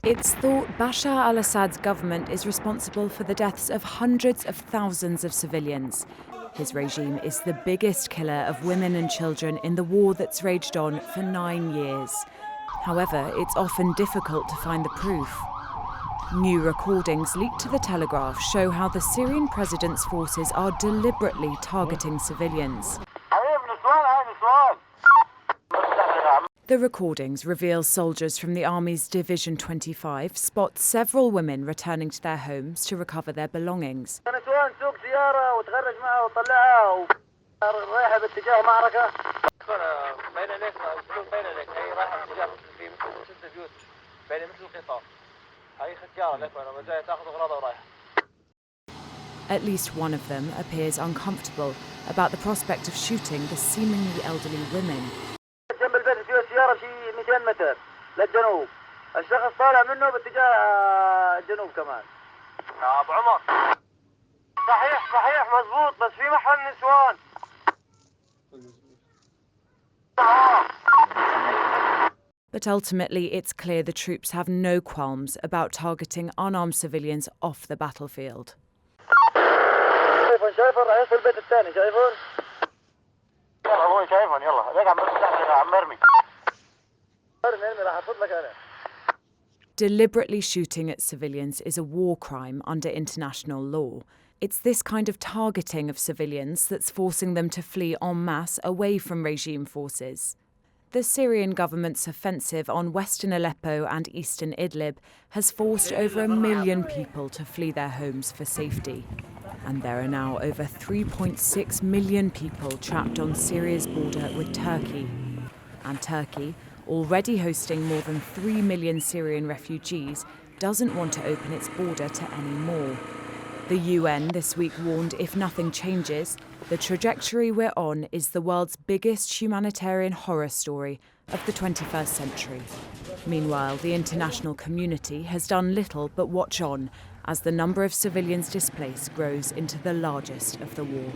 It's thought Bashar al-Assad's government is responsible for the deaths of hundreds of thousands of civilians. His regime is the biggest killer of women and children in the war that's raged on for 9 years. However, it's often difficult to find the proof. New recordings leaked to the Telegraph show how the Syrian president's forces are deliberately targeting civilians. The recordings reveal soldiers from the Army's Division 25 spot several women returning to their homes to recover their belongings. At least one of them appears uncomfortable about the prospect of shooting the seemingly elderly women. But ultimately, it's clear the troops have no qualms about targeting unarmed civilians off the battlefield. Deliberately shooting at civilians is a war crime under international law. It's this kind of targeting of civilians that's forcing them to flee en masse away from regime forces. The Syrian government's offensive on western Aleppo and eastern Idlib has forced over 1 million people to flee their homes for safety. And there are now over 3.6 million people trapped on Syria's border with Turkey. And Turkey, already hosting more than 3 million Syrian refugees, doesn't want to open its border to any more. The UN this week warned if nothing changes, the trajectory we're on is the world's biggest humanitarian horror story of the 21st century. Meanwhile, the international community has done little but watch on as the number of civilians displaced grows into the largest of the war.